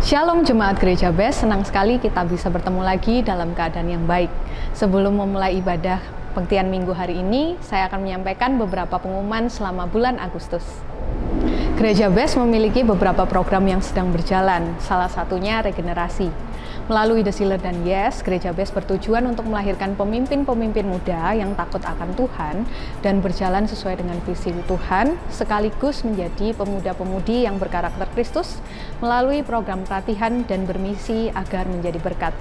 Shalom Jemaat Gereja BES, senang sekali kita bisa bertemu lagi dalam keadaan yang baik. Sebelum memulai ibadah pengtian minggu hari ini, saya akan menyampaikan beberapa pengumuman selama bulan Agustus. Gereja BES memiliki beberapa program yang sedang berjalan, salah satunya regenerasi. Melalui The Sealer dan Yes, Gereja BES bertujuan untuk melahirkan pemimpin-pemimpin muda yang takut akan Tuhan dan berjalan sesuai dengan visi Tuhan, sekaligus menjadi pemuda-pemudi yang berkarakter Kristus melalui program pelatihan dan bermisi agar menjadi berkat.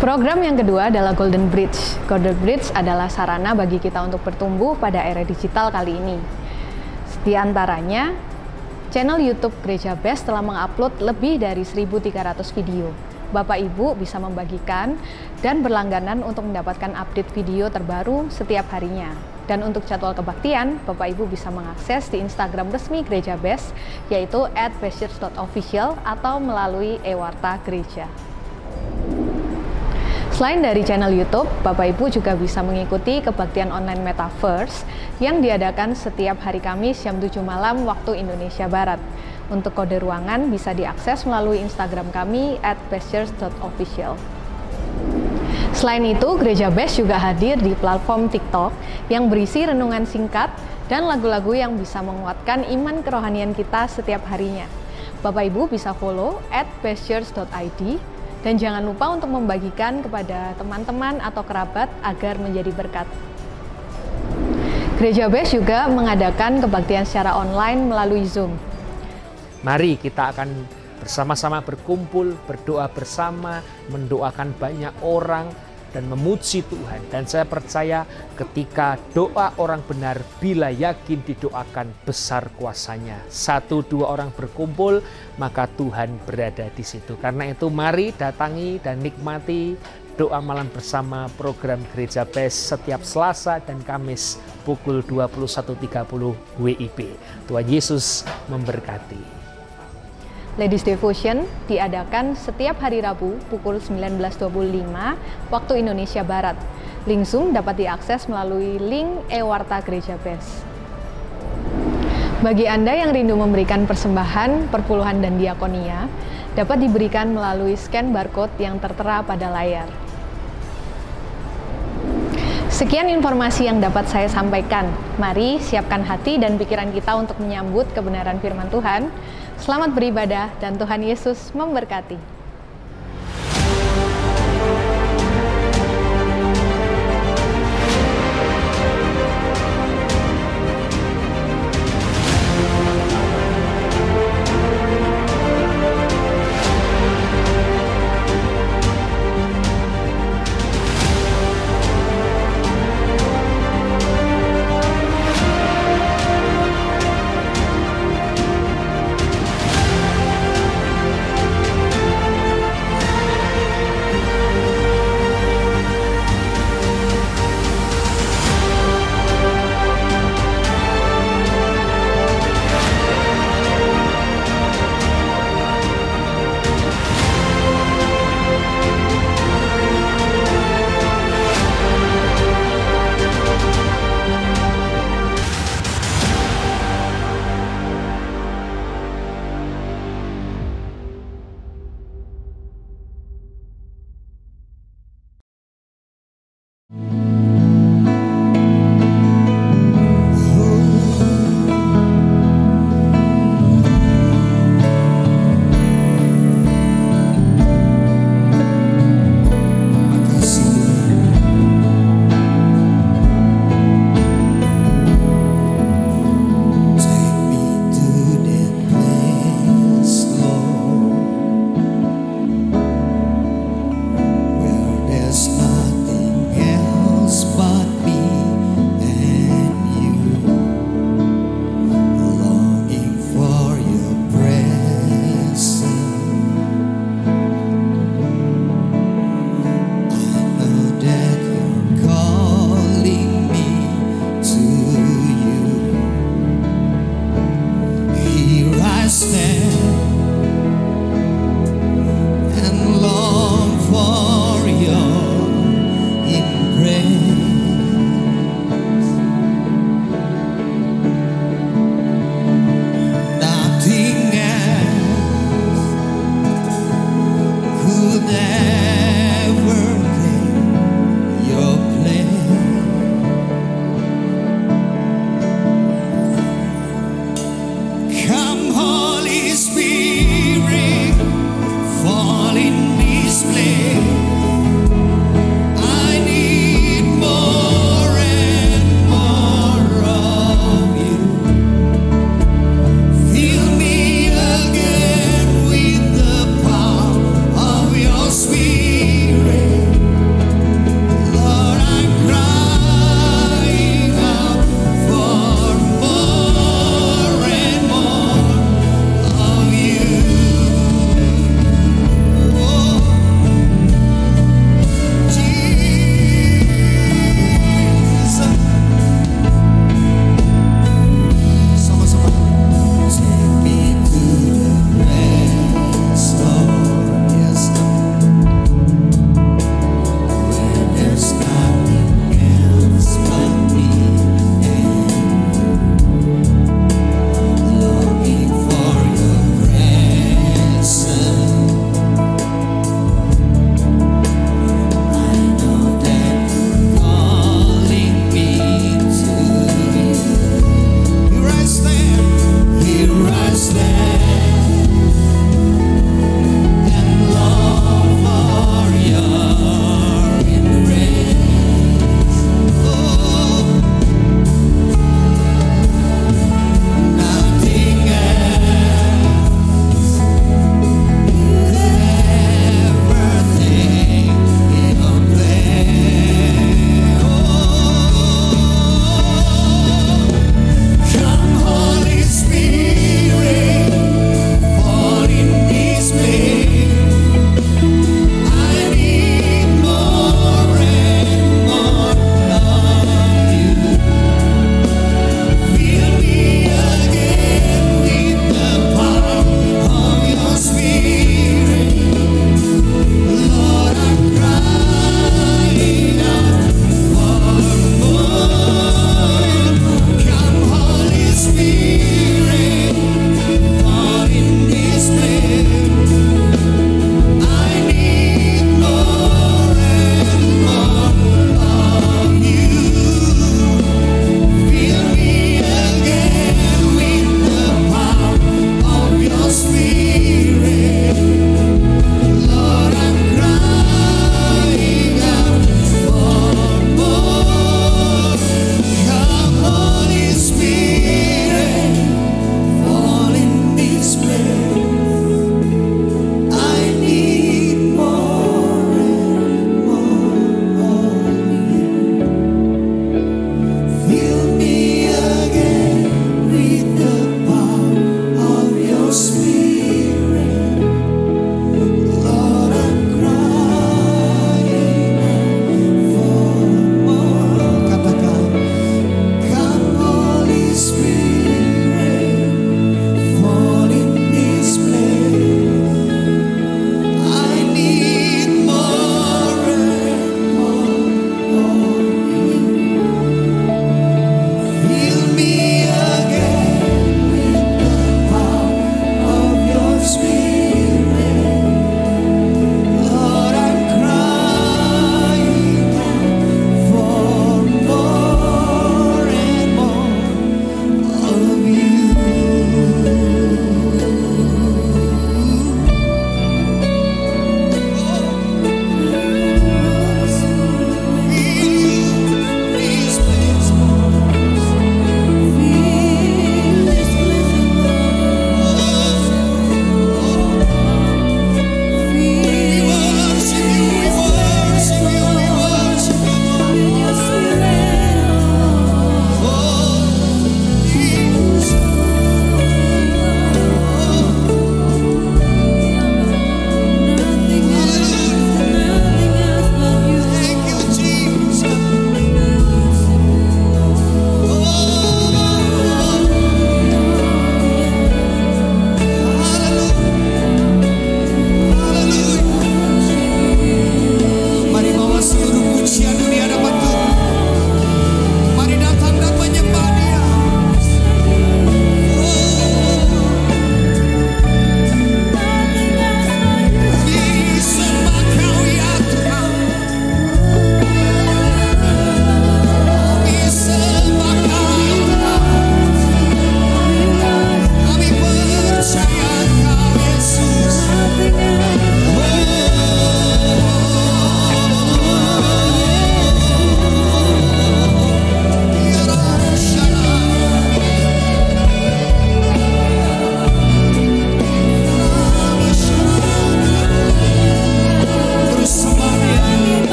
Program yang kedua adalah Golden Bridge. Golden Bridge adalah sarana bagi kita untuk bertumbuh pada era digital kali ini. Di antaranya, channel YouTube Gereja BES telah mengupload lebih dari 1.300 video. Bapak Ibu bisa membagikan dan berlangganan untuk mendapatkan update video terbaru setiap harinya. Dan untuk jadwal kebaktian, Bapak Ibu bisa mengakses di Instagram resmi Gereja BES, yaitu @bestchurch.official atau melalui ewarta gereja. Selain dari channel YouTube, Bapak Ibu juga bisa mengikuti kebaktian online Metaverse yang diadakan setiap hari Kamis jam 7 malam waktu Indonesia Barat. Untuk kode ruangan bisa diakses melalui Instagram kami @bestchurch.official. Selain itu, Gereja BES juga hadir di platform TikTok yang berisi renungan singkat dan lagu-lagu yang bisa menguatkan iman kerohanian kita setiap harinya. Bapak Ibu bisa follow @bestchurch.id dan jangan lupa untuk membagikan kepada teman-teman atau kerabat agar menjadi berkat. Gereja BES juga mengadakan kebaktian secara online melalui Zoom. Mari kita akan bersama-sama berkumpul, berdoa bersama, mendoakan banyak orang, dan memuji Tuhan. Dan saya percaya ketika doa orang benar, bila yakin didoakan, besar kuasanya. 1-2 orang berkumpul, maka Tuhan berada di situ. Karena itu mari datangi dan nikmati doa malam bersama program Gereja BES setiap Selasa dan Kamis pukul 21.30 WIB. Tuhan Yesus memberkati. Ladies Devotion diadakan setiap hari Rabu pukul 19.25 waktu Indonesia Barat. Link Zoom dapat diakses melalui link ewarta Gereja BES. Bagi Anda yang rindu memberikan persembahan, perpuluhan dan diakonia, dapat diberikan melalui scan barcode yang tertera pada layar. Sekian informasi yang dapat saya sampaikan. Mari siapkan hati dan pikiran kita untuk menyambut kebenaran firman Tuhan. Selamat beribadah dan Tuhan Yesus memberkati.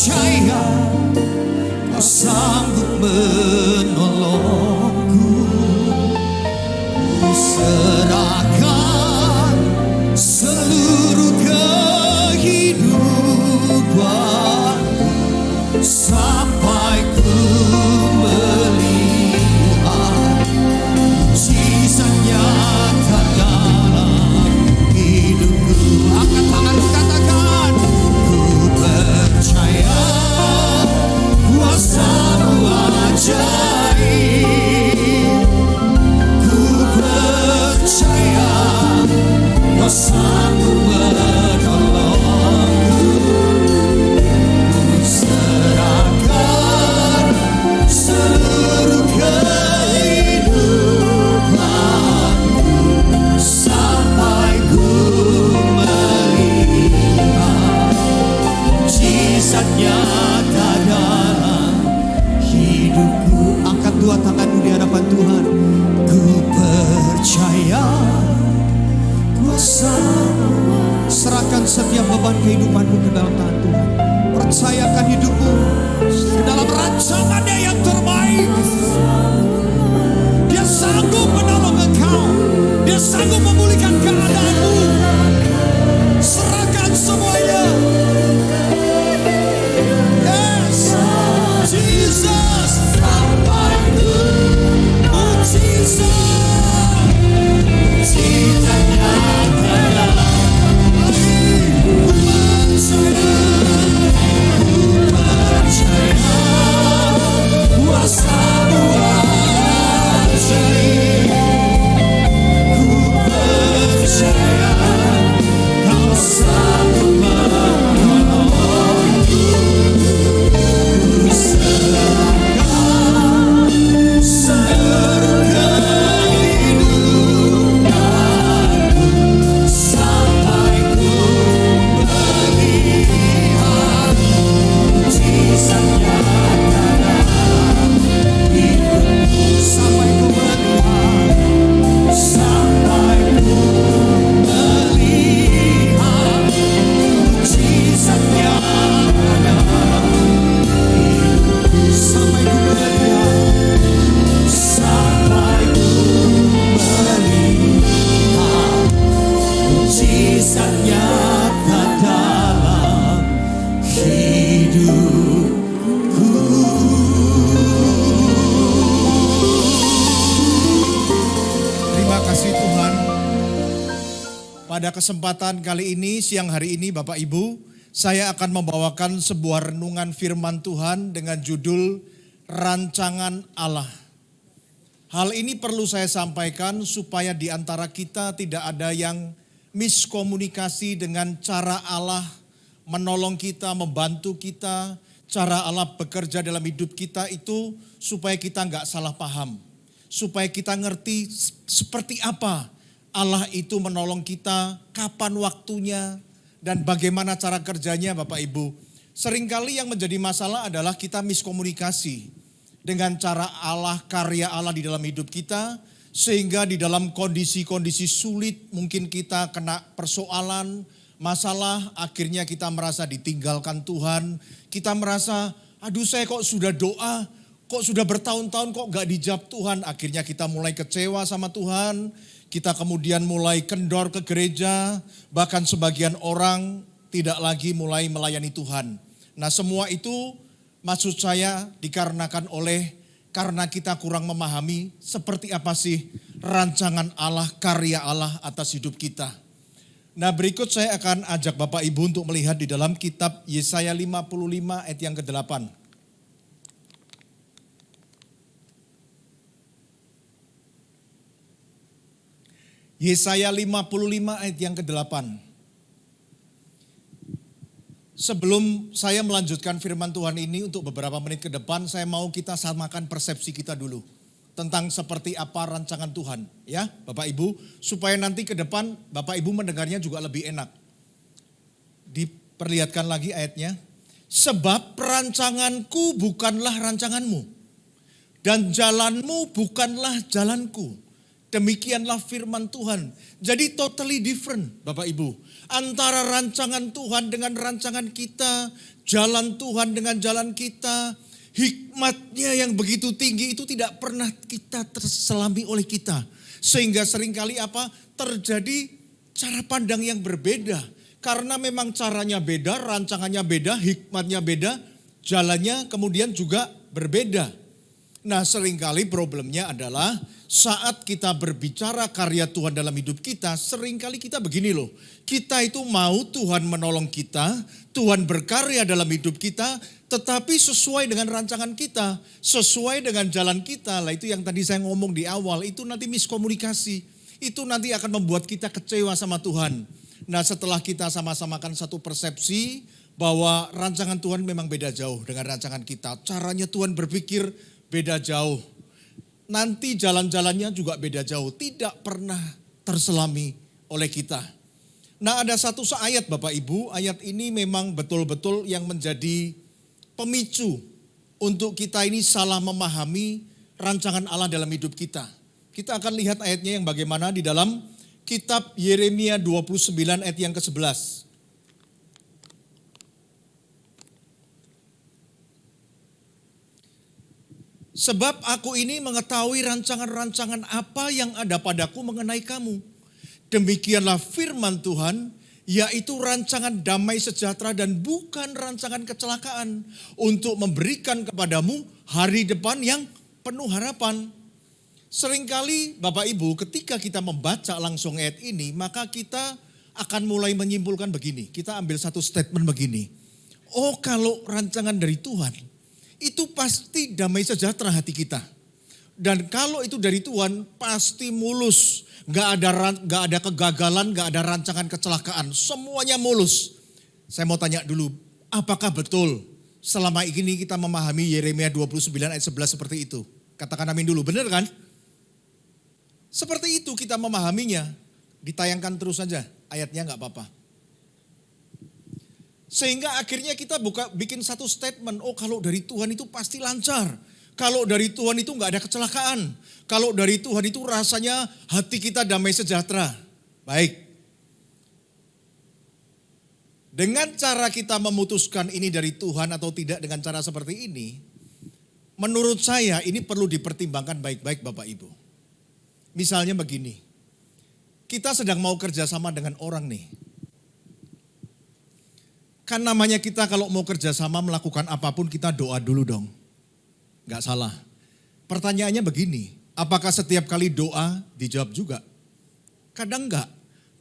percaya Kau sanggup menolongku. Ku serahkan seluruh kehidupanku sampai ku melihat mujizat nyata dalam hidupku. Angkat tangan katakan, ku percaya kuasa-Mu ajaib. Ku percaya kuasa-Mu menolongku. Ku serahkan seluruh kehidupanku sampai ku melihat mujizat nyata dalam hidupku. Angkat dua tanganmu di hadapan Tuhan. Ku percaya kuasa. Serahkan setiap beban kehidupanmu ke dalam tangan Tuhan. Percayakan hidupmu ke dalam rancangannya yang terbaik. Dia sanggup menolong engkau. Dia sanggup memulihkan keadaanmu. Serahkan semuanya. Yes, Jesus, sampai ku mujizat, mujizat nyata dalam hidupku. Ku percaya kuasa-Mu ajaib. Ku percaya Kau sanggup menolongku. Ku serahkan seluruh kehidupanku sampai ku melihat mujizat nyata dalam hidupku. Sampai ku melihat, sampai ku melihat mujizat nyata dalam hidupku. Sampai ku melihat, sampai ku melihat mujizat nyata dalam hidupku. Terima kasih Tuhan. Pada kesempatan kali ini, siang hari ini Bapak Ibu, saya akan membawakan sebuah renungan firman Tuhan dengan judul Rancangan Allah. Hal ini perlu saya sampaikan supaya di antara kita tidak ada yang miskomunikasi dengan cara Allah menolong kita, membantu kita, cara Allah bekerja dalam hidup kita itu supaya kita nggak salah paham. Supaya kita ngerti seperti apa Allah itu menolong kita, kapan waktunya, dan bagaimana cara kerjanya Bapak Ibu. Seringkali yang menjadi masalah adalah kita miskomunikasi dengan cara Allah, karya Allah di dalam hidup kita. Sehingga di dalam kondisi-kondisi sulit mungkin kita kena persoalan, masalah, akhirnya kita merasa ditinggalkan Tuhan. Kita merasa, aduh saya kok sudah doa, kok sudah bertahun-tahun kok gak dijawab Tuhan. Akhirnya kita mulai kecewa sama Tuhan. Kita kemudian mulai kendor ke gereja. Bahkan sebagian orang tidak lagi mulai melayani Tuhan. Nah semua itu maksud saya dikarenakan karena kita kurang memahami seperti apa sih rancangan Allah, karya Allah atas hidup kita. Nah berikut saya akan ajak Bapak Ibu untuk melihat di dalam kitab Yesaya 55 ayat yang ke-8. Yesaya 55 ayat yang ke-8. Sebelum saya melanjutkan firman Tuhan ini untuk beberapa menit ke depan, saya mau kita samakan persepsi kita dulu tentang seperti apa rancangan Tuhan, ya Bapak Ibu, supaya nanti ke depan Bapak Ibu mendengarnya juga lebih enak. Diperlihatkan lagi ayatnya. Sebab rancanganku bukanlah rancanganmu, dan jalanmu bukanlah jalanku. Demikianlah firman Tuhan. Jadi totally different Bapak Ibu. Antara rancangan Tuhan dengan rancangan kita, jalan Tuhan dengan jalan kita, hikmatnya yang begitu tinggi itu tidak pernah kita terselami oleh kita. Sehingga seringkali terjadi cara pandang yang berbeda. Karena memang caranya beda, rancangannya beda, hikmatnya beda, jalannya kemudian juga berbeda. Nah, seringkali problemnya adalah saat kita berbicara karya Tuhan dalam hidup kita, seringkali kita begini loh. Kita itu mau Tuhan menolong kita, Tuhan berkarya dalam hidup kita, tetapi sesuai dengan rancangan kita, sesuai dengan jalan kita. Lah itu yang tadi saya ngomong di awal, itu nanti miskomunikasi. Itu nanti akan membuat kita kecewa sama Tuhan. Nah, setelah kita sama-samakan satu persepsi bahwa rancangan Tuhan memang beda jauh dengan rancangan kita. Caranya Tuhan berpikir beda jauh. Nanti jalan-jalannya juga beda jauh. Tidak pernah terselami oleh kita. Nah, ada satu ayat Bapak Ibu. Ayat ini memang betul-betul yang menjadi pemicu untuk kita ini salah memahami rancangan Allah dalam hidup kita. Kita akan lihat ayatnya yang bagaimana di dalam kitab Yeremia 29 ayat yang ke-11. Sebab aku ini mengetahui rancangan-rancangan apa yang ada padaku mengenai kamu. Demikianlah firman Tuhan, yaitu rancangan damai sejahtera dan bukan rancangan kecelakaan. Untuk memberikan kepadamu hari depan yang penuh harapan. Seringkali Bapak Ibu ketika kita membaca langsung ayat ini, maka kita akan mulai menyimpulkan begini. Kita ambil satu statement begini. Oh, kalau rancangan dari Tuhan, itu pasti damai sejahtera hati kita. Dan kalau itu dari Tuhan pasti mulus. Gak ada kegagalan, gak ada rancangan kecelakaan. Semuanya mulus. Saya mau tanya dulu, apakah betul selama ini kita memahami Yeremia 29 ayat 11 seperti itu? Katakan amin dulu, benar kan? Seperti itu kita memahaminya. Ditayangkan terus saja ayatnya gak apa-apa. Sehingga akhirnya kita bikin satu statement, oh kalau dari Tuhan itu pasti lancar. Kalau dari Tuhan itu gak ada kecelakaan. Kalau dari Tuhan itu rasanya hati kita damai sejahtera. Baik. Dengan cara kita memutuskan ini dari Tuhan atau tidak dengan cara seperti ini, menurut saya ini perlu dipertimbangkan baik-baik Bapak Ibu. Misalnya begini, kita sedang mau kerjasama dengan orang nih. Kan namanya kita kalau mau kerjasama melakukan apapun kita doa dulu dong. Gak salah. Pertanyaannya begini, apakah setiap kali doa dijawab juga? Kadang enggak,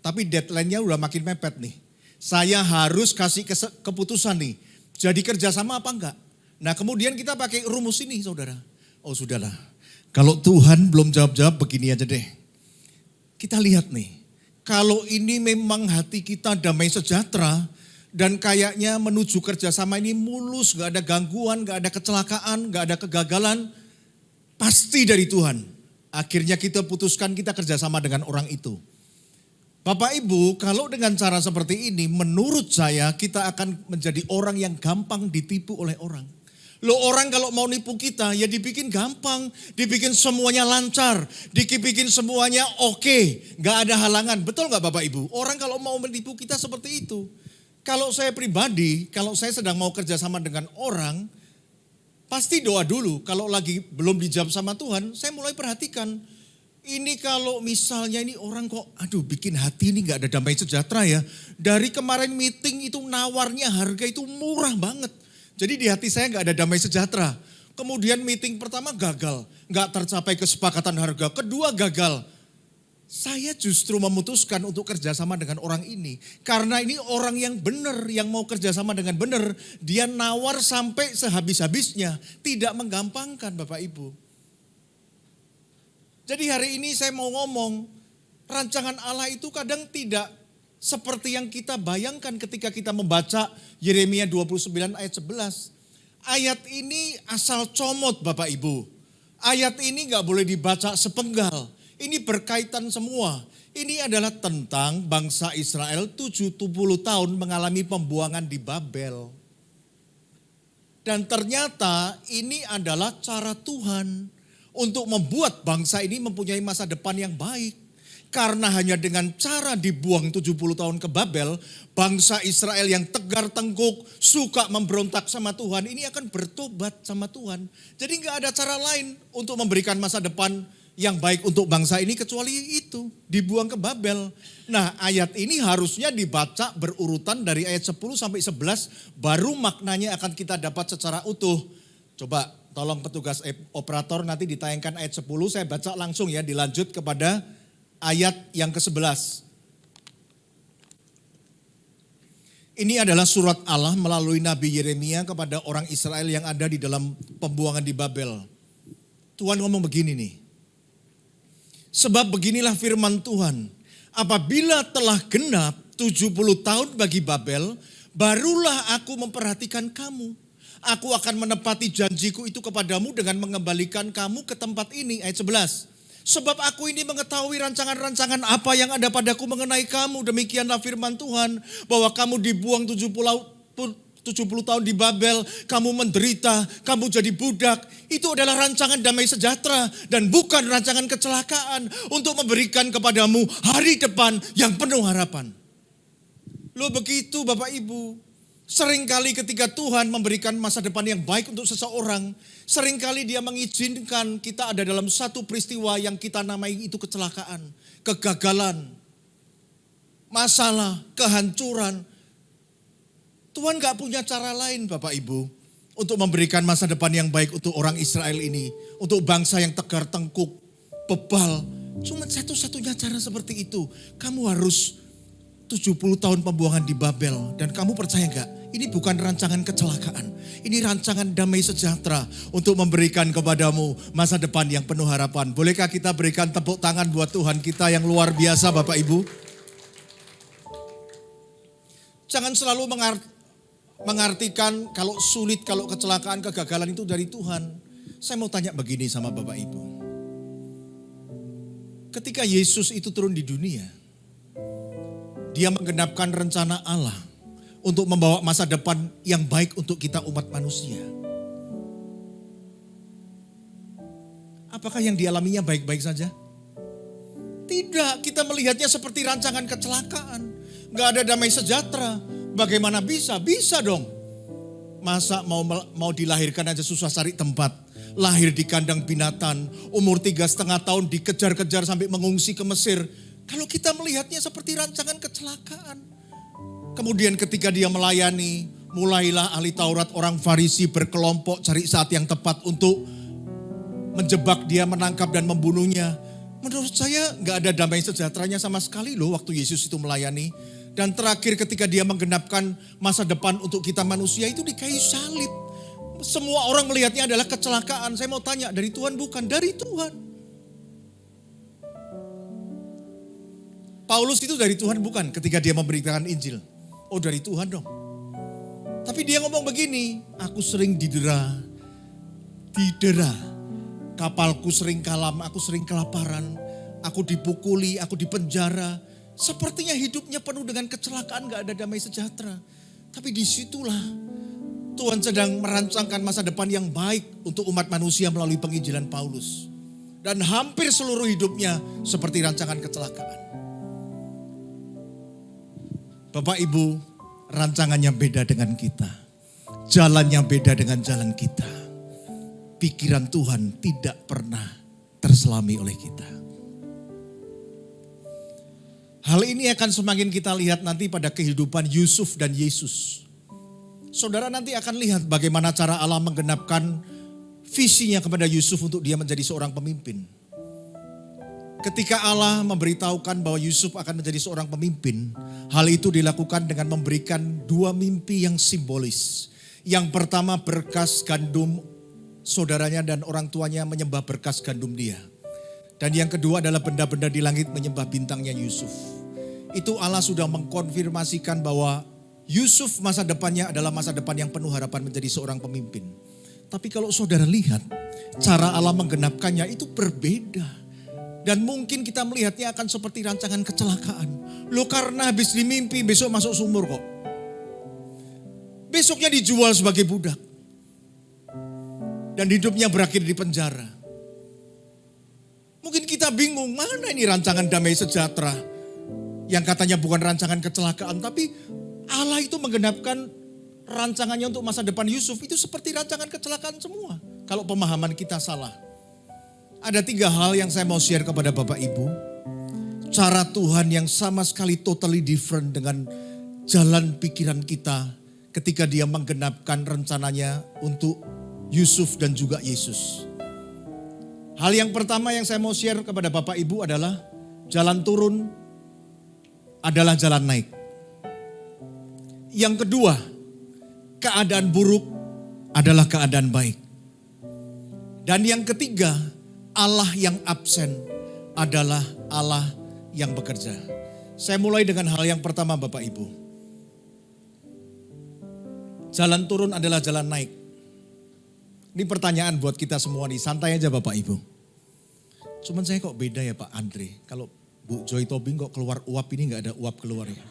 tapi deadline-nya udah makin mepet nih. Saya harus kasih keputusan nih, jadi kerjasama apa enggak? Nah kemudian kita pakai rumus ini saudara. Oh sudahlah, kalau Tuhan belum jawab-jawab begini aja deh. Kita lihat nih, kalau ini memang hati kita damai sejahtera, dan kayaknya menuju kerjasama ini mulus, gak ada gangguan, gak ada kecelakaan, gak ada kegagalan. Pasti dari Tuhan. Akhirnya kita putuskan kita kerjasama dengan orang itu. Bapak Ibu, kalau dengan cara seperti ini menurut saya kita akan menjadi orang yang gampang ditipu oleh orang. Loh orang kalau mau nipu kita ya dibikin gampang, dibikin semuanya lancar, dibikin semuanya oke, gak ada halangan. Betul gak Bapak Ibu? Orang kalau mau menipu kita seperti itu. Kalau saya pribadi, kalau saya sedang mau kerjasama dengan orang, pasti doa dulu. Kalau lagi belum dijawab sama Tuhan, saya mulai perhatikan. Ini kalau misalnya ini orang kok, aduh bikin hati ini gak ada damai sejahtera ya. Dari kemarin meeting itu nawarnya harga itu murah banget. Jadi di hati saya gak ada damai sejahtera. Kemudian meeting pertama gagal, gak tercapai kesepakatan harga. Kedua gagal. Saya justru memutuskan untuk kerjasama dengan orang ini. Karena ini orang yang benar, yang mau kerjasama dengan benar. Dia nawar sampai sehabis-habisnya. Tidak menggampangkan Bapak Ibu. Jadi hari ini saya mau ngomong, rancangan Allah itu kadang tidak seperti yang kita bayangkan ketika kita membaca Yeremia 29 ayat 11. Ayat ini asal comot Bapak Ibu. Ayat ini gak boleh dibaca sepenggal. Ini berkaitan semua. Ini adalah tentang bangsa Israel 70 tahun mengalami pembuangan di Babel. Dan ternyata ini adalah cara Tuhan. untuk membuat bangsa ini mempunyai masa depan yang baik. Karena hanya dengan cara dibuang 70 tahun ke Babel, bangsa Israel yang tegar tengkuk, suka memberontak sama Tuhan, ini akan bertobat sama Tuhan. Jadi nggak ada cara lain untuk memberikan masa depan yang baik untuk bangsa ini kecuali itu, dibuang ke Babel. Nah, ayat ini harusnya dibaca berurutan dari ayat 10 sampai 11, baru maknanya akan kita dapat secara utuh. Coba tolong petugas operator nanti ditayangkan ayat 10, saya baca langsung ya, dilanjut kepada ayat yang ke-11. Ini adalah surat Allah melalui Nabi Yeremia kepada orang Israel yang ada di dalam pembuangan di Babel. Tuhan ngomong begini nih. Sebab beginilah firman Tuhan. Apabila telah genap 70 tahun bagi Babel, barulah aku memperhatikan kamu. Aku akan menepati janjiku itu kepadamu dengan mengembalikan kamu ke tempat ini. Ayat 11. Sebab aku ini mengetahui rancangan-rancangan apa yang ada padaku mengenai kamu. Demikianlah firman Tuhan. Bahwa kamu dibuang 70 tahun di Babel. Kamu menderita, kamu jadi budak. Itu adalah rancangan damai sejahtera. Dan bukan rancangan kecelakaan. Untuk memberikan kepadamu hari depan yang penuh harapan. Loh begitu Bapak Ibu. Seringkali ketika Tuhan memberikan masa depan yang baik untuk seseorang, seringkali Dia mengizinkan kita ada dalam satu peristiwa yang kita namai itu kecelakaan, kegagalan, masalah, kehancuran. Tuhan gak punya cara lain Bapak Ibu untuk memberikan masa depan yang baik untuk orang Israel ini, untuk bangsa yang tegar tengkuk, bebal. Cuma satu-satunya cara seperti itu. Kamu harus 70 tahun pembuangan di Babel. Dan kamu percaya gak? Ini bukan rancangan kecelakaan. Ini rancangan damai sejahtera untuk memberikan kepadamu masa depan yang penuh harapan. Bolehkah kita berikan tepuk tangan buat Tuhan kita yang luar biasa Bapak Ibu? Jangan selalu mengartikan kalau sulit, kalau kecelakaan, kegagalan itu dari Tuhan. Saya mau tanya begini sama Bapak Ibu. Ketika Yesus itu turun di dunia, Dia menggenapkan rencana Allah untuk membawa masa depan yang baik untuk kita umat manusia. Apakah yang dialaminya baik-baik saja? Tidak, kita melihatnya seperti rancangan kecelakaan. Gak ada damai sejahtera. Bagaimana bisa? Bisa dong. Masa mau dilahirkan aja susah cari tempat. Lahir di kandang binatang, umur 3,5 tahun dikejar-kejar sampai mengungsi ke Mesir. Kalau kita melihatnya seperti rancangan kecelakaan. Kemudian ketika Dia melayani, mulailah ahli Taurat orang Farisi berkelompok cari saat yang tepat untuk menjebak Dia, menangkap dan membunuhnya. Menurut saya gak ada damai sejahteranya sama sekali loh waktu Yesus itu melayani. Dan terakhir ketika Dia menggenapkan masa depan untuk kita manusia itu di kayu salib. Semua orang melihatnya adalah kecelakaan. Saya mau tanya, dari Tuhan bukan? Dari Tuhan. Paulus itu dari Tuhan bukan ketika dia memberitakan Injil. Oh dari Tuhan dong. Tapi dia ngomong begini, aku sering didera. Kapalku sering kalam, aku sering kelaparan. Aku dipukuli, aku dipenjara. Sepertinya hidupnya penuh dengan kecelakaan, gak ada damai sejahtera. Tapi disitulah Tuhan sedang merancangkan masa depan yang baik untuk umat manusia melalui penginjilan Paulus. Dan hampir seluruh hidupnya seperti rancangan kecelakaan. Bapak Ibu, rancangannya beda dengan kita. Jalannya beda dengan jalan kita. Pikiran Tuhan tidak pernah terselami oleh kita. Hal ini akan semakin kita lihat nanti pada kehidupan Yusuf dan Yesus. Saudara nanti akan lihat bagaimana cara Allah menggenapkan visinya kepada Yusuf untuk dia menjadi seorang pemimpin. Ketika Allah memberitahukan bahwa Yusuf akan menjadi seorang pemimpin, hal itu dilakukan dengan memberikan 2 mimpi yang simbolis. Yang pertama berkas gandum, saudaranya dan orang tuanya menyembah berkas gandum dia. Dan yang kedua adalah benda-benda di langit menyembah bintangnya Yusuf. Itu Allah sudah mengkonfirmasikan bahwa Yusuf masa depannya adalah masa depan yang penuh harapan menjadi seorang pemimpin. Tapi kalau saudara lihat, cara Allah menggenapkannya itu berbeda. Dan mungkin kita melihatnya akan seperti rancangan kecelakaan. Loh karena habis dimimpi besok masuk sumur kok. Besoknya dijual sebagai budak. Dan hidupnya berakhir di penjara. Mungkin kita bingung, mana ini rancangan damai sejahtera? Yang katanya bukan rancangan kecelakaan, tapi Allah itu menggenapkan rancangannya untuk masa depan Yusuf. Itu seperti rancangan kecelakaan semua. Kalau pemahaman kita salah. Ada 3 hal yang saya mau share kepada Bapak Ibu. Cara Tuhan yang sama sekali totally different dengan jalan pikiran kita ketika dia menggenapkan rencananya untuk Yusuf dan juga Yesus. Hal yang pertama yang saya mau share kepada Bapak Ibu adalah jalan turun adalah jalan naik. Yang kedua, keadaan buruk adalah keadaan baik. Dan yang ketiga, Allah yang absen adalah Allah yang bekerja. Saya mulai dengan hal yang pertama Bapak Ibu. Jalan turun adalah jalan naik. Ini pertanyaan buat kita semua nih, santai aja Bapak Ibu. Cuman saya kok beda ya Pak Andre, kalau Bu Joy Tobing kok keluar uap ini gak ada uap keluar ya.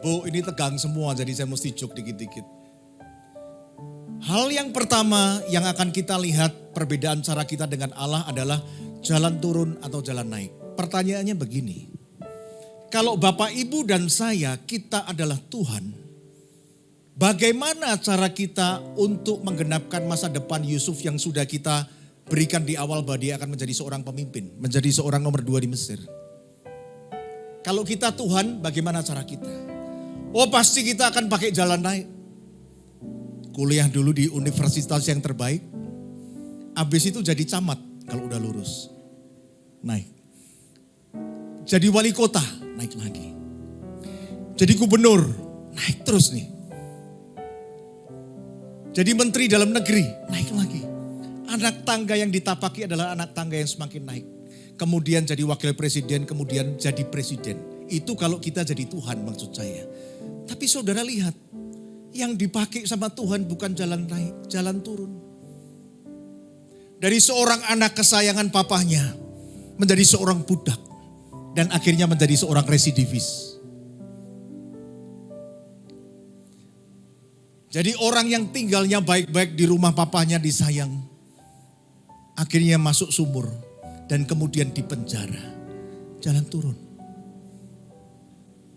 Bu ini tegang semua jadi saya mesti joke dikit-dikit. Hal yang pertama yang akan kita lihat perbedaan cara kita dengan Allah adalah jalan turun atau jalan naik. Pertanyaannya begini, kalau Bapak Ibu dan saya kita adalah Tuhan, bagaimana cara kita untuk menggenapkan masa depan Yusuf yang sudah kita berikan di awal bahwa dia akan menjadi seorang pemimpin, menjadi seorang nomor 2 di Mesir. Kalau kita Tuhan, bagaimana cara kita? Oh pasti kita akan pakai jalan naik. Kuliah dulu di universitas yang terbaik, habis itu jadi camat kalau udah lulus. Naik. Jadi wali kota, naik lagi. Jadi gubernur, naik terus nih. Jadi menteri dalam negeri, naik lagi. Anak tangga yang ditapaki adalah anak tangga yang semakin naik. Kemudian jadi wakil presiden, kemudian jadi presiden. Itu kalau kita jadi Tuhan maksud saya. Tapi saudara lihat, yang dipakai sama Tuhan bukan jalan naik, jalan turun. Dari seorang anak kesayangan papahnya, menjadi seorang budak. Dan akhirnya menjadi seorang residivis. Jadi orang yang tinggalnya baik-baik di rumah papahnya disayang. Akhirnya masuk sumur dan kemudian dipenjara. Jalan turun.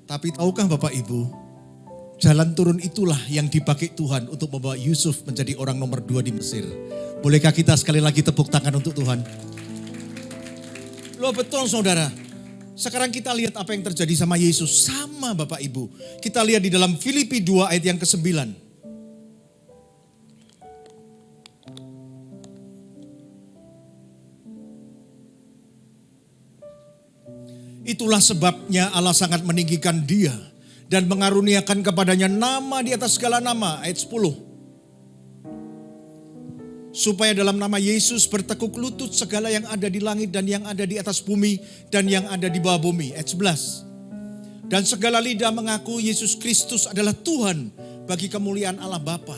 Tapi tahukah Bapak Ibu, jalan turun itulah yang dipakai Tuhan untuk membawa Yusuf menjadi orang nomor 2 di Mesir. Bolehkah kita sekali lagi tepuk tangan untuk Tuhan? Loh betul saudara. Sekarang kita lihat apa yang terjadi sama Yesus. Sama Bapak Ibu. Kita lihat di dalam Filipi 2 ayat yang ke-9. Itulah sebabnya Allah sangat meninggikan dia dan mengaruniakan kepadanya nama di atas segala nama. Ayat 10. Supaya dalam nama Yesus bertekuk lutut segala yang ada di langit dan yang ada di atas bumi dan yang ada di bawah bumi. Ayat 11. Dan segala lidah mengaku Yesus Kristus adalah Tuhan bagi kemuliaan Allah Bapa.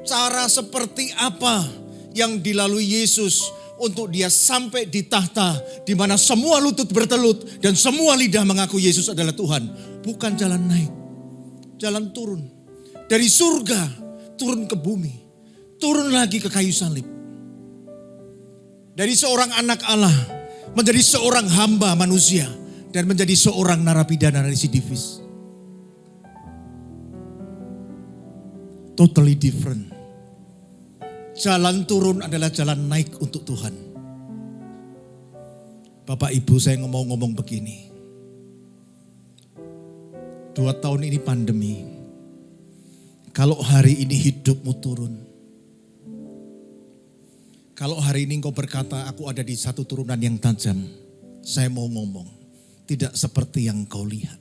Cara seperti apa yang dilalui Yesus untuk dia sampai di tahta di mana semua lutut bertelut dan semua lidah mengaku Yesus adalah Tuhan. Bukan jalan naik, jalan turun. Dari surga turun ke bumi, turun lagi ke kayu salib. Dari seorang anak Allah menjadi seorang hamba manusia dan menjadi seorang narapidana residivis. Totally different. Jalan turun adalah jalan naik untuk Tuhan. Bapak Ibu saya ngomong begini. 2 tahun ini pandemi. Kalau hari ini hidupmu turun. Kalau hari ini engkau berkata aku ada di satu turunan yang tajam. Saya mau ngomong. Tidak seperti yang engkau lihat.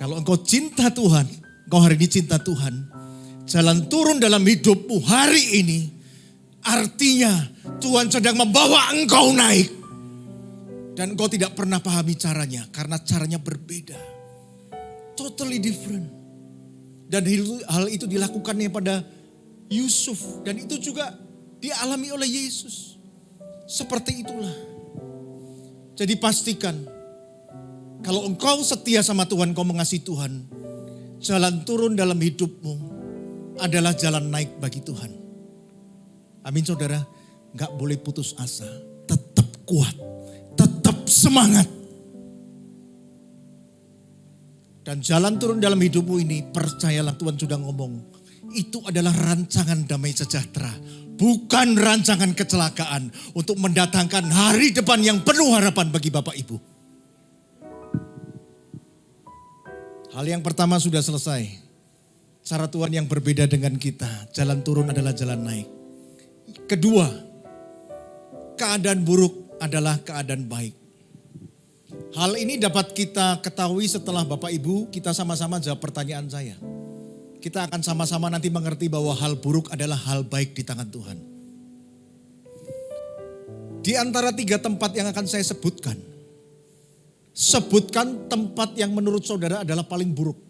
Kalau engkau cinta Tuhan. Engkau hari ini cinta Tuhan. Jalan turun dalam hidupmu hari ini artinya Tuhan sedang membawa engkau naik. Dan engkau tidak pernah pahami caranya karena caranya berbeda. Totally different. Dan hal itu dilakukannya pada Yusuf dan itu juga dialami oleh Yesus. Seperti itulah. Jadi pastikan kalau engkau setia sama Tuhan, engkau mengasihi Tuhan, jalan turun dalam hidupmu adalah jalan naik bagi Tuhan. Amin saudara, gak boleh putus asa, tetap kuat, tetap semangat. Dan jalan turun dalam hidupmu ini, percayalah Tuhan sudah ngomong, itu adalah rancangan damai sejahtera. Bukan rancangan kecelakaan untuk mendatangkan hari depan yang penuh harapan bagi Bapak Ibu. Hal yang pertama sudah selesai. Cara Tuhan yang berbeda dengan kita, jalan turun adalah jalan naik. Kedua, keadaan buruk adalah keadaan baik. Hal ini dapat kita ketahui setelah Bapak Ibu kita sama-sama jawab pertanyaan saya. Kita akan sama-sama nanti mengerti bahwa hal buruk adalah hal baik di tangan Tuhan. Di antara 3 tempat yang akan saya sebutkan, sebutkan tempat yang menurut saudara adalah paling buruk.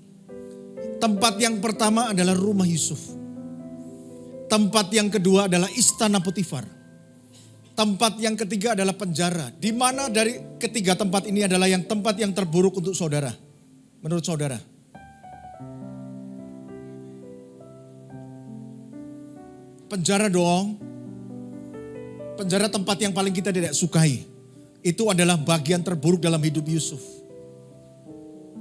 Tempat yang pertama adalah rumah Yusuf. Tempat yang kedua adalah istana Potifar. Tempat yang ketiga adalah penjara. Di mana dari ketiga tempat ini adalah yang tempat yang terburuk untuk saudara? Menurut saudara? Penjara dong. Penjara tempat yang paling kita tidak sukai. Itu adalah bagian terburuk dalam hidup Yusuf.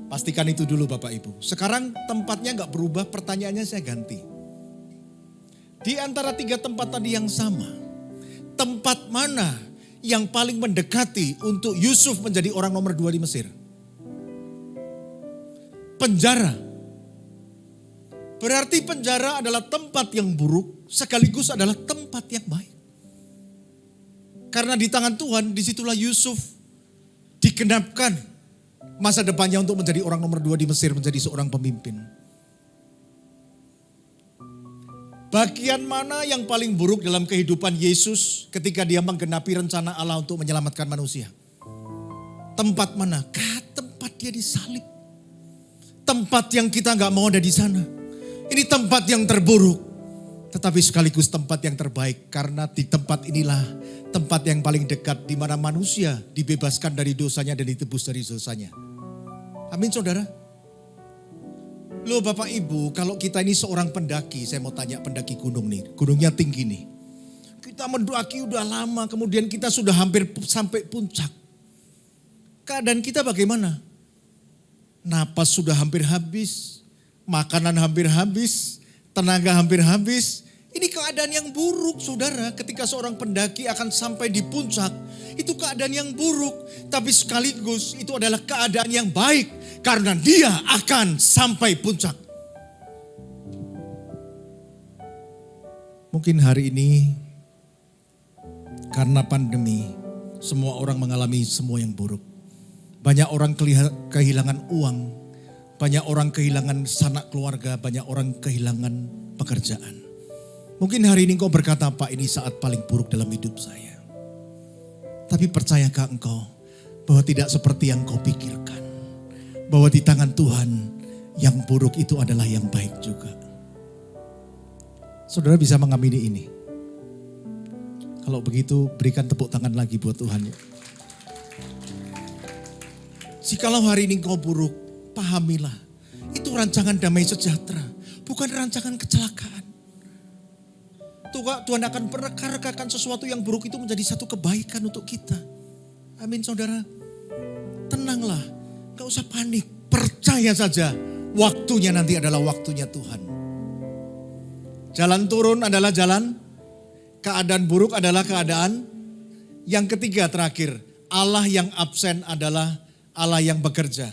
Pastikan itu dulu Bapak Ibu. Sekarang tempatnya gak berubah, pertanyaannya saya ganti. Di antara 3 tempat tadi yang sama, tempat mana yang paling mendekati untuk Yusuf menjadi orang nomor 2 di Mesir? Penjara. Berarti penjara adalah tempat yang buruk, sekaligus adalah tempat yang baik. Karena di tangan Tuhan, disitulah Yusuf digenapkan masa depannya untuk menjadi orang nomor 2 di Mesir, menjadi seorang pemimpin. Bagian mana yang paling buruk dalam kehidupan Yesus ketika dia menggenapi rencana Allah untuk menyelamatkan manusia? Tempat mana? Tempat dia disalib. Tempat yang kita gak mau ada di sana. Ini tempat yang terburuk. Tetapi sekaligus tempat yang terbaik. Karena di tempat inilah tempat yang paling dekat di mana manusia dibebaskan dari dosanya dan ditebus dari dosanya. Amin saudara. Loh Bapak Ibu, kalau kita ini seorang pendaki, saya mau tanya pendaki gunung nih, gunungnya tinggi nih. Kita mendaki udah lama, kemudian kita sudah hampir sampai puncak. Keadaan kita bagaimana? Napas sudah hampir habis, makanan hampir habis, tenaga hampir habis. Ini keadaan yang buruk saudara, ketika seorang pendaki akan sampai di puncak. Itu keadaan yang buruk, tapi sekaligus itu adalah keadaan yang baik. Karena dia akan sampai puncak. Mungkin hari ini karena pandemi semua orang mengalami semua yang buruk. Banyak orang kehilangan uang, banyak orang kehilangan sanak keluarga, banyak orang kehilangan pekerjaan. Mungkin hari ini engkau berkata, Pak ini saat paling buruk dalam hidup saya. Tapi percayakah engkau bahwa tidak seperti yang kau pikirkan? Bahwa di tangan Tuhan yang buruk itu adalah yang baik juga. Saudara bisa mengamini ini. Kalau begitu berikan tepuk tangan lagi buat Tuhan. Jikalau hari ini kau buruk, pahamilah. Itu rancangan damai sejahtera, bukan rancangan kecelakaan. Tuhan akan merekarkan sesuatu yang buruk itu menjadi satu kebaikan untuk kita. Amin saudara. Tenanglah, gak usah panik. Percaya saja, waktunya nanti adalah waktunya Tuhan. Jalan turun adalah jalan, keadaan buruk adalah keadaan. Yang ketiga terakhir, Allah yang absen adalah Allah yang bekerja.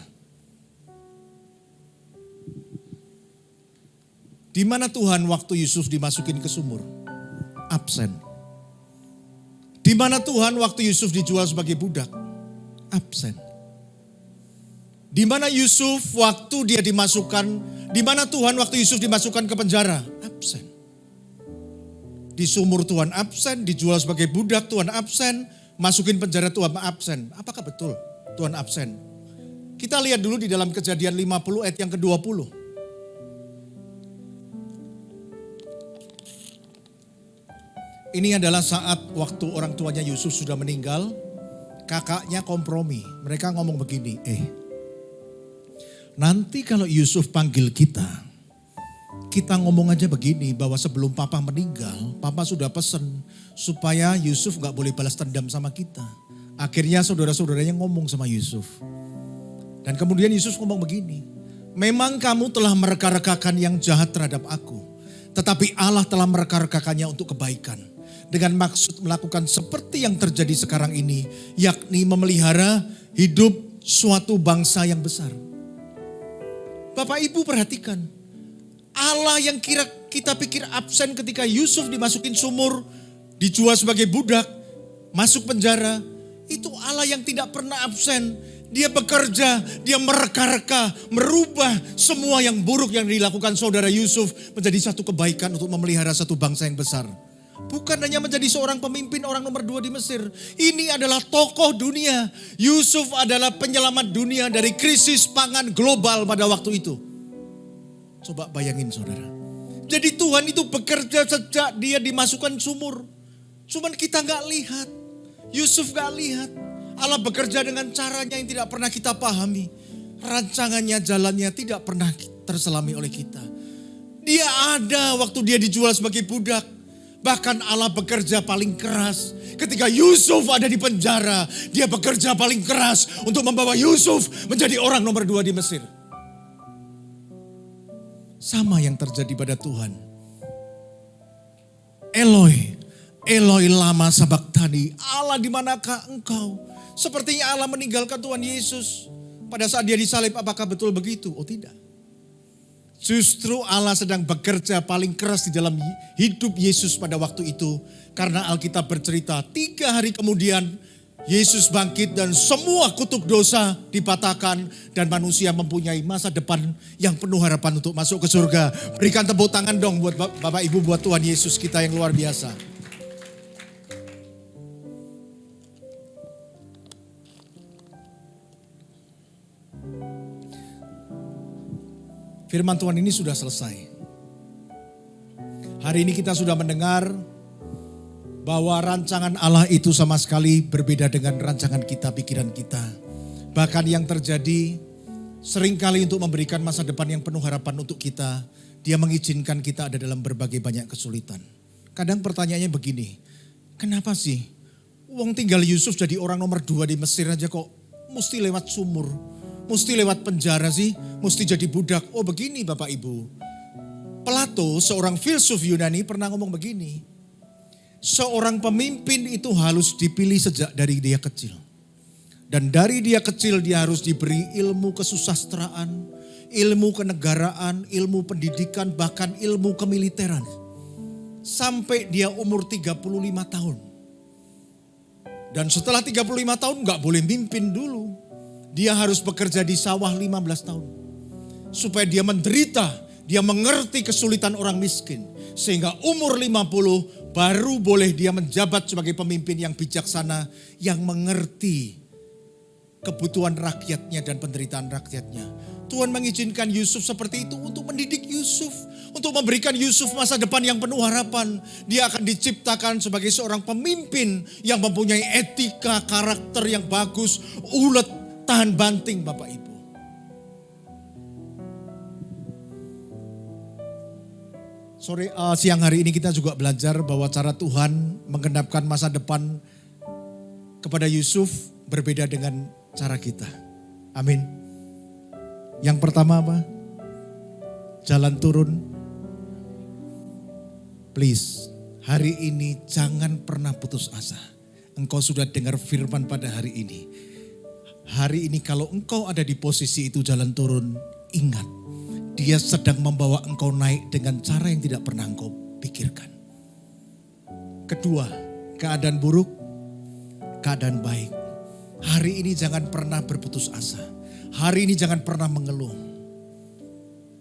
Di mana Tuhan waktu Yusuf dimasukin ke sumur? Absen. Di mana Tuhan waktu Yusuf dijual sebagai budak? Absen. Di mana Yusuf waktu dia dimasukkan, di mana Tuhan waktu Yusuf dimasukkan ke penjara? Absen. Di sumur Tuhan absen, dijual sebagai budak Tuhan absen, masukin penjara Tuhan absen. Apakah betul Tuhan absen? Kita lihat dulu di dalam Kejadian 50 ayat yang ke-20. Ini adalah saat waktu orang tuanya Yusuf sudah meninggal, kakaknya kompromi. Mereka ngomong begini, nanti kalau Yusuf panggil kita Kita ngomong aja begini, bahwa sebelum papa meninggal, papa sudah pesen supaya Yusuf gak boleh balas dendam sama kita. Akhirnya saudara-saudaranya ngomong sama Yusuf. Dan kemudian Yusuf ngomong begini, memang kamu telah mereka-rekakan yang jahat terhadap aku, tetapi Allah telah mereka-rekakannya untuk kebaikan. Dengan maksud melakukan seperti yang terjadi sekarang ini, yakni memelihara hidup suatu bangsa yang besar. Bapak Ibu perhatikan, Allah yang kita pikir absen ketika Yusuf dimasukin sumur, dijual sebagai budak, masuk penjara, itu Allah yang tidak pernah absen. Dia bekerja, dia mereka-reka, merubah semua yang buruk yang dilakukan saudara Yusuf menjadi satu kebaikan untuk memelihara satu bangsa yang besar. Bukan hanya menjadi seorang pemimpin, orang nomor 2 di Mesir. Ini adalah tokoh dunia. Yusuf adalah penyelamat dunia dari krisis pangan global pada waktu itu. Coba bayangin saudara. Jadi Tuhan itu bekerja sejak dia dimasukkan sumur. Cuman kita gak lihat. Yusuf gak lihat. Allah bekerja dengan caranya yang tidak pernah kita pahami. Rancangannya, jalannya tidak pernah terselami oleh kita. Dia ada waktu dia dijual sebagai budak. Bahkan Allah bekerja paling keras. Ketika Yusuf ada di penjara, dia bekerja paling keras untuk membawa Yusuf menjadi orang nomor 2 di Mesir. Sama yang terjadi pada Tuhan. Eloi, Eloi lama sabachthani. Allah di manakah engkau? Sepertinya Allah meninggalkan Tuhan Yesus. Pada saat dia disalib, apakah betul begitu? Oh tidak. Justru Allah sedang bekerja paling keras di dalam hidup Yesus pada waktu itu. Karena Alkitab bercerita 3 hari kemudian Yesus bangkit dan semua kutuk dosa dipatahkan. Dan manusia mempunyai masa depan yang penuh harapan untuk masuk ke surga. Berikan tepuk tangan dong buat Bapak Ibu, buat Tuhan Yesus kita yang luar biasa. Firman Tuhan ini sudah selesai. Hari ini kita sudah mendengar bahwa rancangan Allah itu sama sekali berbeda dengan rancangan kita, pikiran kita. Bahkan yang terjadi seringkali untuk memberikan masa depan yang penuh harapan untuk kita, dia mengizinkan kita ada dalam berbagai banyak kesulitan. Kadang pertanyaannya begini, kenapa sih wong tinggal Yusuf jadi orang nomor 2 di Mesir aja kok mesti lewat sumur? Mesti lewat penjara sih, mesti jadi budak. Oh begini Bapak Ibu. Plato, seorang filsuf Yunani pernah ngomong begini. Seorang pemimpin itu harus dipilih sejak dari dia kecil. Dan dari dia kecil dia harus diberi ilmu kesusastraan, ilmu kenegaraan, ilmu pendidikan, bahkan ilmu kemiliteran. Sampai dia umur 35 tahun. Dan setelah 35 tahun gak boleh mimpin dulu. Dia harus bekerja di sawah 15 tahun. Supaya dia menderita, dia mengerti kesulitan orang miskin. Sehingga umur 50 baru boleh dia menjabat sebagai pemimpin yang bijaksana. Yang mengerti kebutuhan rakyatnya dan penderitaan rakyatnya. Tuhan mengizinkan Yusuf seperti itu untuk mendidik Yusuf. Untuk memberikan Yusuf masa depan yang penuh harapan. Dia akan diciptakan sebagai seorang pemimpin yang mempunyai etika, karakter yang bagus, ulet, tahan banting Bapak Ibu. Siang hari ini kita juga belajar bahwa cara Tuhan menggenapkan masa depan kepada Yusuf berbeda dengan cara kita. Amin. Yang pertama apa? Jalan turun. Please, hari ini jangan pernah putus asa. Engkau sudah dengar firman pada hari ini. Hari ini kalau engkau ada di posisi itu jalan turun, ingat. Dia sedang membawa engkau naik dengan cara yang tidak pernah engkau pikirkan. Kedua, keadaan buruk, keadaan baik. Hari ini jangan pernah berputus asa. Hari ini jangan pernah mengeluh.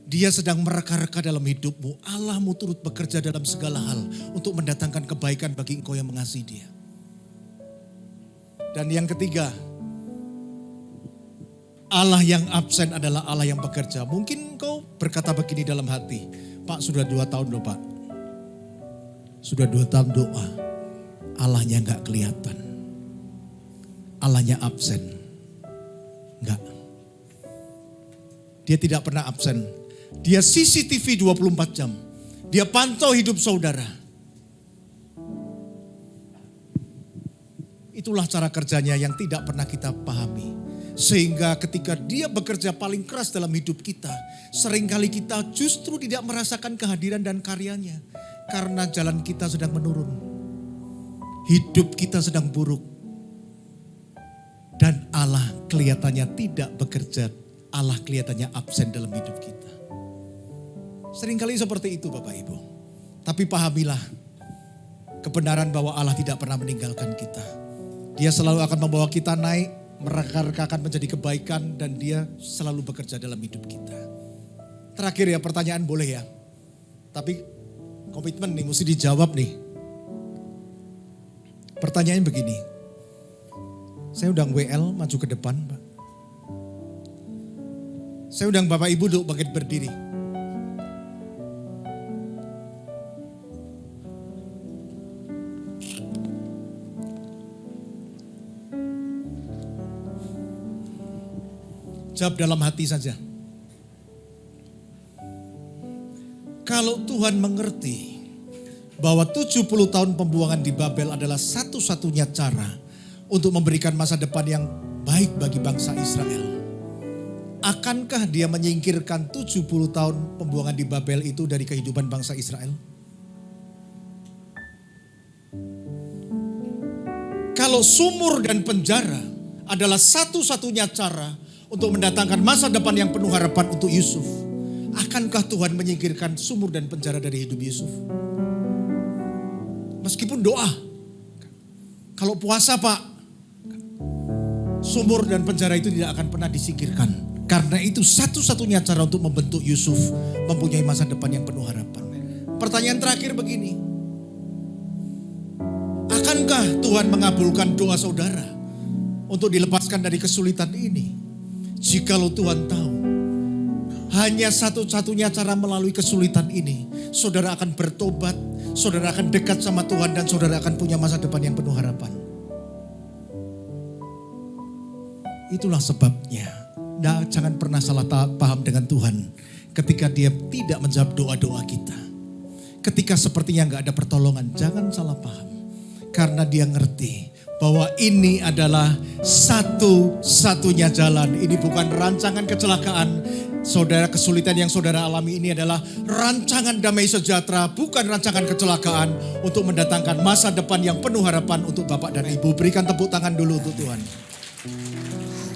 Dia sedang mereka-reka dalam hidupmu. Allahmu turut bekerja dalam segala hal untuk mendatangkan kebaikan bagi engkau yang mengasihi dia. Dan yang ketiga, Allah yang absen adalah Allah yang bekerja. Mungkin engkau berkata begini dalam hati, Pak sudah 2 tahun loh Pak. Sudah 2 tahun doa, Allahnya gak kelihatan. Allahnya absen. Enggak. Dia tidak pernah absen. Dia CCTV 24 jam. Dia pantau hidup saudara. Itulah cara kerjanya yang tidak pernah kita pahami. Sehingga ketika dia bekerja paling keras dalam hidup kita, seringkali kita justru tidak merasakan kehadiran dan karyanya. Karena jalan kita sedang menurun. Hidup kita sedang buruk. Dan Allah kelihatannya tidak bekerja. Allah kelihatannya absen dalam hidup kita. Seringkali seperti itu Bapak Ibu. Tapi pahamilah kebenaran bahwa Allah tidak pernah meninggalkan kita. Dia selalu akan membawa kita naik, mereka-rekakan menjadi kebaikan, dan dia selalu bekerja dalam hidup kita. Terakhir ya, pertanyaan boleh ya. Tapi komitmen nih, mesti dijawab nih. Pertanyaannya begini. Saya undang WL maju ke depan Pak. Saya undang Bapak Ibu duduk bangkit berdiri. Jawab dalam hati saja. Kalau Tuhan mengerti bahwa 70 tahun pembuangan di Babel adalah satu-satunya cara untuk memberikan masa depan yang baik bagi bangsa Israel, akankah dia menyingkirkan 70 tahun pembuangan di Babel itu dari kehidupan bangsa Israel? Kalau sumur dan penjara adalah satu-satunya cara untuk mendatangkan masa depan yang penuh harapan untuk Yusuf, akankah Tuhan menyingkirkan sumur dan penjara dari hidup Yusuf? Meskipun doa, kalau puasa Pak, sumur dan penjara itu tidak akan pernah disingkirkan. Karena itu satu-satunya cara untuk membentuk Yusuf mempunyai masa depan yang penuh harapan. Pertanyaan terakhir begini. Akankah Tuhan mengabulkan doa saudara untuk dilepaskan dari kesulitan ini? Jikalau Tuhan tahu hanya satu-satunya cara melalui kesulitan ini, saudara akan bertobat, saudara akan dekat sama Tuhan, dan saudara akan punya masa depan yang penuh harapan. Itulah sebabnya, jangan pernah salah paham dengan Tuhan ketika dia tidak menjawab doa-doa kita. Ketika sepertinya gak ada pertolongan, jangan salah paham. Karena dia ngerti bahwa ini adalah satu-satunya jalan. Ini bukan rancangan kecelakaan. Saudara, kesulitan yang saudara alami ini adalah rancangan damai sejahtera, bukan rancangan kecelakaan untuk mendatangkan masa depan yang penuh harapan untuk Bapak dan Ibu. Berikan tepuk tangan dulu untuk Tuhan.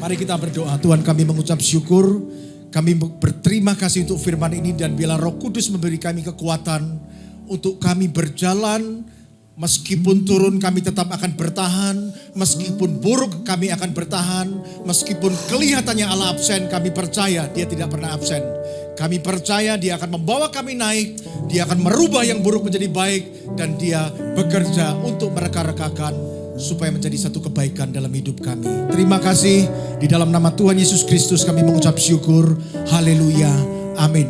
Mari kita berdoa. Tuhan, kami mengucap syukur, kami berterima kasih untuk firman ini, dan biarlah Roh Kudus memberi kami kekuatan untuk kami berjalan. Meskipun turun kami tetap akan bertahan, meskipun buruk kami akan bertahan, meskipun kelihatannya Allah absen, kami percaya dia tidak pernah absen. Kami percaya dia akan membawa kami naik, dia akan merubah yang buruk menjadi baik, dan dia bekerja untuk mereka-rekakan supaya menjadi satu kebaikan dalam hidup kami. Terima kasih, di dalam nama Tuhan Yesus Kristus kami mengucap syukur. Haleluya, amin.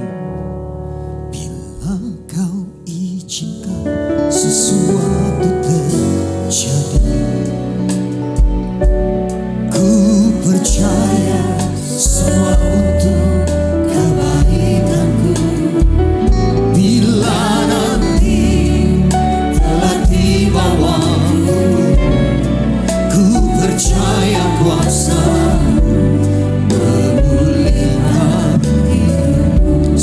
Bila kau izinkan sesuatu terjadi, ku percaya semua untuk kebaikanku. Bila nanti telah tiba waktu, ku percaya kuasa memulihkan hidup.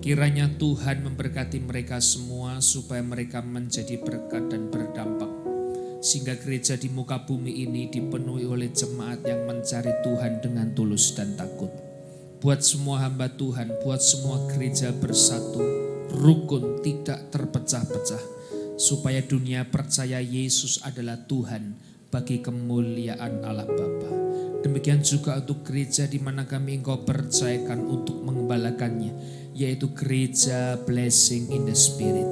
Kiranya Tuhan memberkati mereka semua supaya mereka menjadi berkat dan berdampak. Sehingga gereja di muka bumi ini dipenuhi oleh jemaat yang mencari Tuhan dengan tulus dan takut. Buat semua hamba Tuhan, buat semua gereja bersatu, rukun, tidak terpecah-pecah. Supaya dunia percaya Yesus adalah Tuhan bagi kemuliaan Allah Bapa. Demikian juga untuk gereja di mana kami Engkau percayakan untuk mengembalakannya, yaitu gereja Blessing in the Spirit.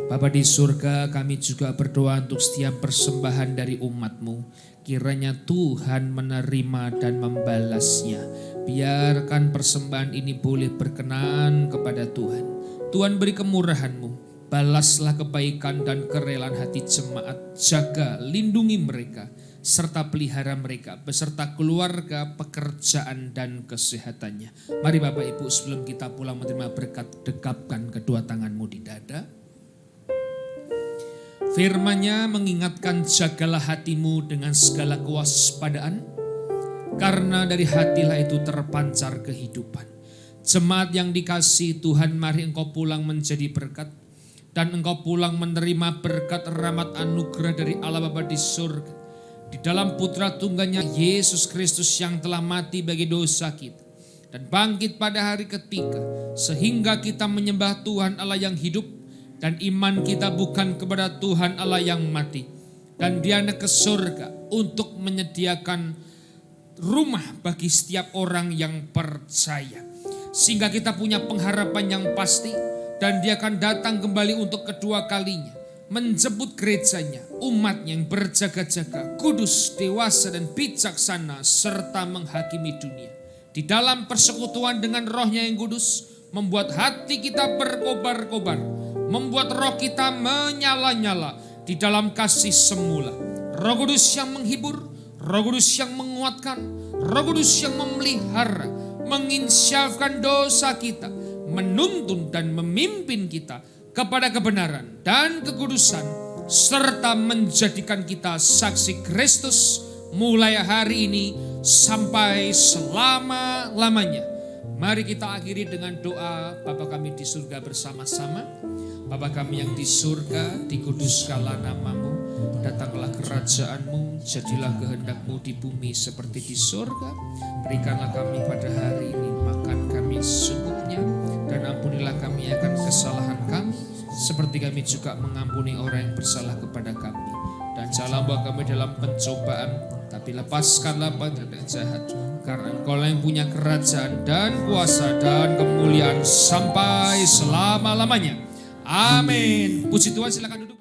Bapa di surga, kami juga berdoa untuk setiap persembahan dari umat-Mu. Kiranya Tuhan menerima dan membalasnya. Biarkan persembahan ini boleh berkenan kepada Tuhan. Tuhan beri kemurahan-Mu. Balaslah kebaikan dan kerelaan hati jemaat. Jaga, lindungi mereka, serta pelihara mereka beserta keluarga, pekerjaan dan kesehatannya. Mari Bapak Ibu, sebelum kita pulang menerima berkat, dekapkan kedua tanganmu di dada. Firman-Nya mengingatkan, jagalah hatimu dengan segala kewaspadaan, karena dari hatilah itu terpancar kehidupan. Jemaat yang dikasihi Tuhan, mari engkau pulang menjadi berkat, dan engkau pulang menerima berkat rahmat anugerah dari Allah Bapa di surga. Di dalam putra tunggalnya Yesus Kristus yang telah mati bagi dosa kita dan bangkit pada hari ketiga, sehingga kita menyembah Tuhan Allah yang hidup dan iman kita bukan kepada Tuhan Allah yang mati. Dan Dia naik ke surga untuk menyediakan rumah bagi setiap orang yang percaya, sehingga kita punya pengharapan yang pasti, dan Dia akan datang kembali untuk kedua kalinya, menjemput gerejanya, umatnya yang berjaga-jaga, kudus, dewasa dan bijaksana, serta menghakimi dunia. Di dalam persekutuan dengan Roh-Nya yang kudus, membuat hati kita berkobar-kobar, membuat roh kita menyala-nyala di dalam kasih semula. Roh Kudus yang menghibur, Roh Kudus yang menguatkan, Roh Kudus yang memelihara, menginsyafkan dosa kita, menuntun dan memimpin kita kepada kebenaran dan kekudusan, serta menjadikan kita saksi Kristus mulai hari ini sampai selama-lamanya. Mari kita akhiri dengan doa Bapa kami di surga bersama-sama. Bapa kami yang di surga, dikuduskanlah nama-Mu, datanglah kerajaan-Mu, jadilah kehendak-Mu di bumi seperti di surga. Berikanlah kami pada hari ini makan kami secukupnya, dan ampunilah kami akan kesalahan kami, seperti kami juga mengampuni orang yang bersalah kepada kami. Dan janganlah bawa kami dalam pencobaan, tapi lepaskanlah pada jahat. Karena Engkau yang punya kerajaan dan kuasa dan kemuliaan sampai selama-lamanya. Amin. Puji Tuhan, silakan duduk.